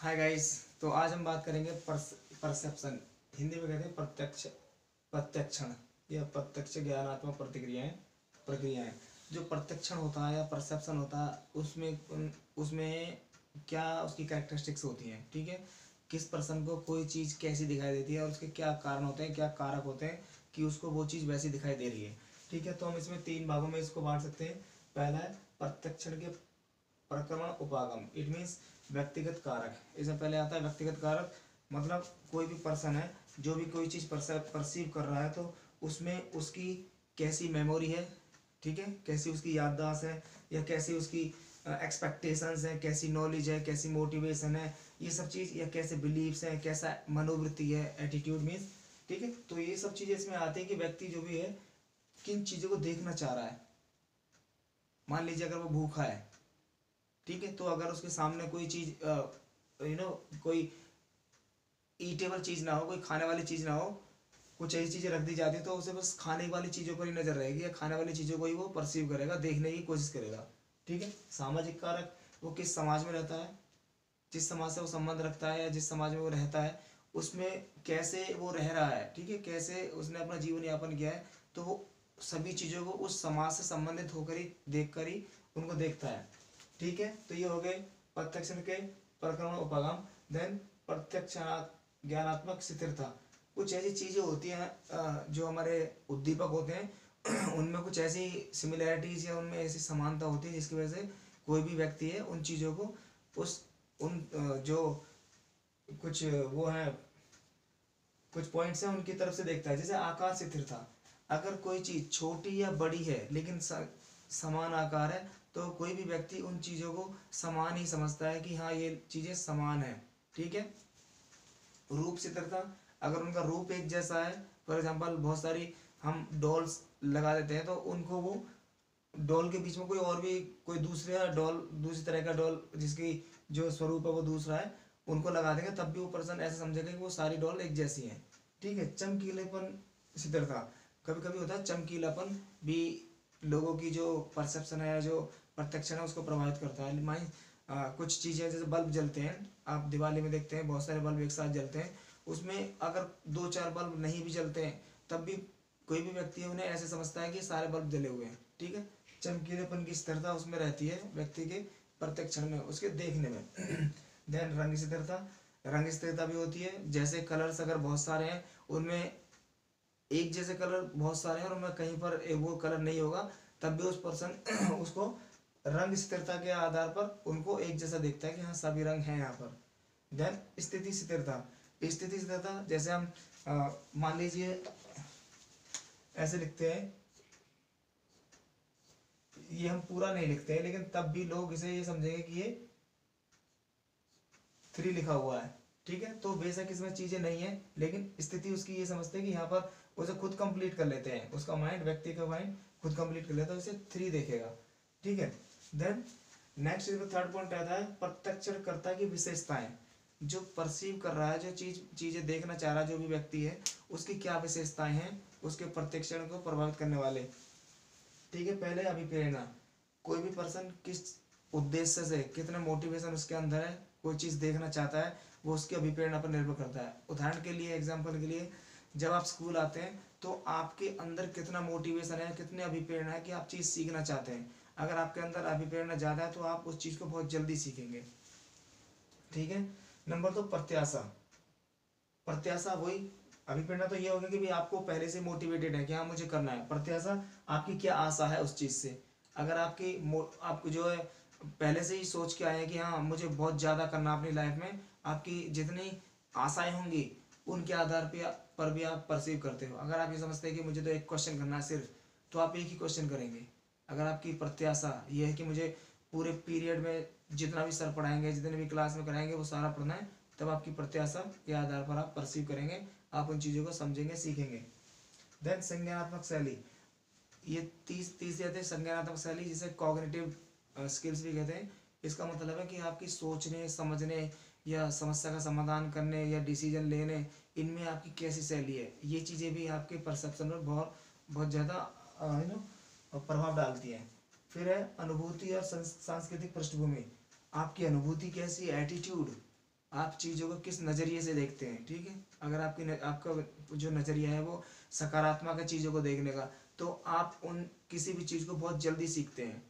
Hi guys. तो आज हम बात करेंगे परसेप्शन। हिंदी में कहते हैं प्रत्यक्षण या प्रत्यक्ष ज्ञानात्मक प्रक्रियाएं। जो प्रत्यक्षण होता है या परसेप्शन होता है उसमें क्या उसकी कैरेक्टरिस्टिक्स होती हैं। ठीक है, किस पर्सन को कोई चीज़ कैसी दिखाई देती है और उसके क्या कारण होते हैं, क्या कारक होते हैं कि उसको वो चीज़ वैसी दिखाई दे रही है। ठीक है, तो हम इसमें 3 भागों में इसको बांट सकते हैं। पहला है प्रत्यक्षण के प्रक्रमण उपागम, इट मीन्स व्यक्तिगत कारक। इसमें पहले आता है व्यक्तिगत कारक, मतलब कोई भी पर्सन है जो भी कोई चीज़ परसीव कर रहा है तो उसमें उसकी कैसी मेमोरी है, ठीक है, कैसी उसकी याददाश्त है या कैसी उसकी एक्सपेक्टेशंस है, कैसी नॉलेज है, कैसी मोटिवेशन है, ये सब चीज़, या कैसे बिलीव्स हैं, कैसा मनोवृत्ति है, एटीट्यूड मीन्स। ठीक है, तो ये सब चीज़ें इसमें आती है कि व्यक्ति जो भी है किन चीज़ों को देखना चाह रहा है। मान लीजिए अगर वो भूखा है, ठीक है, तो अगर उसके सामने कोई चीज़ कोई ईटेबल चीज़ ना हो, कोई खाने वाली चीज़ ना हो, कुछ ऐसी चीज़ें रख दी जाती है तो उसे बस खाने वाली चीज़ों पर ही नज़र रहेगी या खाने वाली चीज़ों को ही वो परसीव करेगा, देखने की कोशिश करेगा। ठीक है, सामाजिक कारक, वो किस समाज में रहता है, जिस समाज से वो संबंध रखता है या जिस समाज में वो रहता है उसमें कैसे वो रह रहा है, ठीक है, कैसे उसने अपना जीवन यापन किया है, तो वो सभी चीज़ों को उस समाज से संबंधित होकर ही देखकर ही उनको देखता है। ठीक है, तो ये हो गए प्रत्यक्ष के प्रकरण उपागम। देन प्रत्यक्ष ज्ञानात्मक स्थिरता, कुछ ऐसी चीज़ें होती हैं जो हमारे उद्दीपक होते हैं उनमें कुछ ऐसी सिमिलैरिटीज या उनमें ऐसी समानता होती है जिसकी वजह से कोई भी व्यक्ति है उन चीज़ों को उस उन जो कुछ वो है, कुछ पॉइंट्स हैं उनकी तरफ से देखता है। जैसे आकार स्थिरता, अगर कोई चीज़ छोटी या बड़ी है लेकिन समान आकार है तो कोई भी व्यक्ति उन चीज़ों को समान ही समझता है कि हाँ ये चीज़ें समान है। ठीक है, रूप स्थिरता, अगर उनका रूप एक जैसा है, फॉर एग्जांपल बहुत सारी हम डॉल्स लगा देते हैं तो उनको वो डॉल के बीच में कोई और भी कोई दूसरा डॉल, दूसरी तरह का डॉल जिसकी जो स्वरूप है वो दूसरा है, उनको लगा देंगे तब भी वो पर्सन ऐसा समझेगा कि वो सारी डॉल एक जैसी हैं। ठीक है, चमकीलेपन स्थिरता, कभी कभी होता है चमकीलापन भी लोगों की जो परसेप्शन है, जो प्रत्यक्षण है उसको प्रभावित करता है। माई कुछ चीज़ें जैसे बल्ब जलते हैं, आप दिवाली में देखते हैं बहुत सारे बल्ब एक साथ जलते हैं, उसमें अगर 2-4 बल्ब नहीं भी जलते हैं तब भी कोई भी व्यक्ति है उन्हें ऐसे समझता है कि सारे बल्ब जले हुए हैं। ठीक है, चमकीलेपन की स्थिरता उसमें रहती है व्यक्ति के प्रत्यक्षण में, उसके देखने में देन रंग स्थिरता, रंग स्थिरता भी होती है। जैसे कलर्स अगर बहुत सारे हैं, उनमें एक जैसे कलर बहुत सारे हैं और उनमें कहीं पर वो कलर नहीं होगा तब भी उस पर्सन उसको रंग स्थिरता के आधार पर उनको एक जैसा देखता है कि हाँ सभी रंग हैं यहाँ पर। देन स्थिति स्थिरता, स्थिति स्थिरता जैसे हम मान लीजिए ऐसे लिखते हैं, ये हम पूरा नहीं लिखते हैं लेकिन तब भी लोग इसे ये समझेंगे कि ये 3 लिखा हुआ है। ठीक है, तो बेशक इसमें चीज़ें नहीं है लेकिन स्थिति उसकी ये समझते हैं कि यहाँ पर उसे खुद कंप्लीट कर लेते हैं, उसका माइंड, व्यक्ति का माइंड खुद कंप्लीट कर लेता है, उसे 3 देखेगा। ठीक है, देन नेक्स्ट थर्ड पॉइंट आता है प्रत्यक्षणकर्ता की विशेषताएं, जो परसीव कर रहा है, जो चीज़ें देखना चाह रहा है जो भी व्यक्ति है, उसकी क्या विशेषताएं हैं उसके प्रत्यक्षण को प्रभावित करने वाले। ठीक है, पहले अभिप्रेरणा, कोई भी पर्सन किस उद्देश्य से, कितने मोटिवेशन उसके अंदर है, कोई चीज़ देखना चाहता है, वो उसकी अभिप्रेरणा पर निर्भर करता है। उदाहरण के लिए, एग्जाम्पल के लिए, जब आप स्कूल आते हैं तो आपके अंदर कितना मोटिवेशन है, कितनी अभिप्रेरणा है कि आप चीज़ सीखना चाहते हैं। अगर आपके अंदर अभिप्रेरणा ज़्यादा है तो आप उस चीज़ को बहुत जल्दी सीखेंगे। ठीक है, नंबर 2 प्रत्याशा, प्रत्याशा वही, अभिप्रेरणा तो ये होगा कि भी आपको पहले से मोटिवेटेड है कि हाँ मुझे करना है। प्रत्याशा आपकी क्या आशा है उस चीज़ से, अगर आपको जो है पहले से ही सोच के आए हैं कि हाँ मुझे बहुत ज़्यादा करना अपनी लाइफ में, आपकी जितनी आशाएं होंगी उनके आधार पर भी आप परसीव करते हो। अगर आप ये समझते हैं कि मुझे तो एक क्वेश्चन करना है सिर्फ, तो आप एक ही क्वेश्चन करेंगे। अगर आपकी प्रत्याशा ये है कि मुझे पूरे पीरियड में जितना भी सर पढ़ाएंगे, जितने भी क्लास में कराएंगे वो सारा पढ़ना है, तब आपकी प्रत्याशा के आधार पर आप परसीव करेंगे, आप उन चीज़ों को समझेंगे, सीखेंगे। देन संज्ञानात्मक शैली, ये तीसरी आती है संज्ञानात्मक शैली, जिसे कॉग्निटिव स्किल्स भी कहते हैं। इसका मतलब है कि आपकी सोचने, समझने या समस्या का समाधान करने या डिसीजन लेने, इनमें आपकी कैसी शैली है, ये चीज़ें भी आपके परसेप्शन पर बहुत बहुत ज़्यादा प्रभाव डालती हैं। फिर है अनुभूति और सांस्कृतिक पृष्ठभूमि, आपकी अनुभूति कैसी है, एटीट्यूड, आप चीज़ों को किस नज़रिए से देखते हैं, ठीक है। अगर आपका जो नज़रिया है वो सकारात्मक है चीज़ों को देखने का, तो आप उन किसी भी चीज़ को बहुत जल्दी सीखते हैं,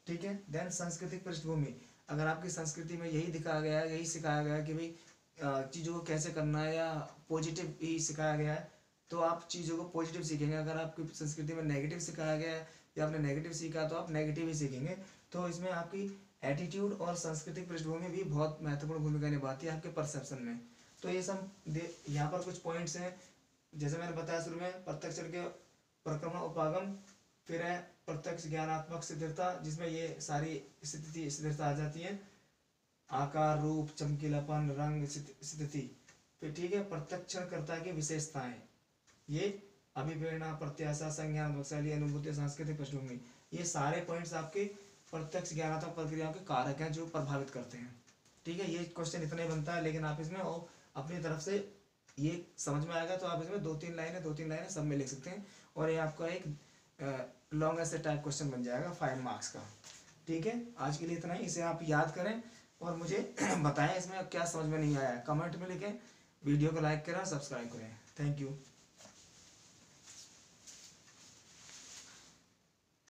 ठीक है। देन सांस्कृतिक पृष्ठभूमि, अगर आपकी संस्कृति में यही दिखाया गया है, यही सिखाया गया है कि भाई चीज़ों को कैसे करना है या पॉजिटिव ही सिखाया गया है, तो आप चीज़ों को पॉजिटिव सीखेंगे। अगर आपकी संस्कृति में नेगेटिव सिखाया गया है या आपने नेगेटिव सीखा तो आप नेगेटिव ही सीखेंगे। तो इसमें आपकी एटीट्यूड और सांस्कृतिक पृष्ठभूमि भी बहुत महत्वपूर्ण भूमिका निभाती है आपके परसेप्शन में। तो ये सब यहाँ पर कुछ पॉइंट्स हैं, जैसे मैंने बताया शुरू में, प्रत्यक्ष के प्रक्रमण उपागम, फिर है प्रत्यक्ष ज्ञानात्मक स्थिरता, जिसमें ये सारी स्थिरता आ जाती है, आकार, रूप, चमकीलापन, रंग, स्थिति। फिर ठीक है, प्रत्यक्षणकर्ता की विशेषताएं, ये अभिप्रेरणा, प्रत्याशा, संज्ञान, शैली, अनुभूति, सांस्कृतिक पृष्ठभूमि, ये सारे पॉइंट्स आपके प्रत्यक्ष ज्ञानात्मक प्रक्रियाओं के कारक हैं जो प्रभावित करते हैं, ठीक है। ये क्वेश्चन इतना ही बनता है, लेकिन आप इसमें और अपनी तरफ से ये समझ में आएगा तो आप इसमें 2-3 लाइनें सब में लिख सकते हैं, और ये आपका एक लॉन्ग ऐसे टाइप क्वेश्चन बन जाएगा 5 मार्क्स का, ठीक है। आज के लिए इतना ही, इसे आप याद करें और मुझे बताएं इसमें क्या समझ में नहीं आया, कमेंट में लिखें, वीडियो को लाइक करें, सब्सक्राइब करें। Thank you.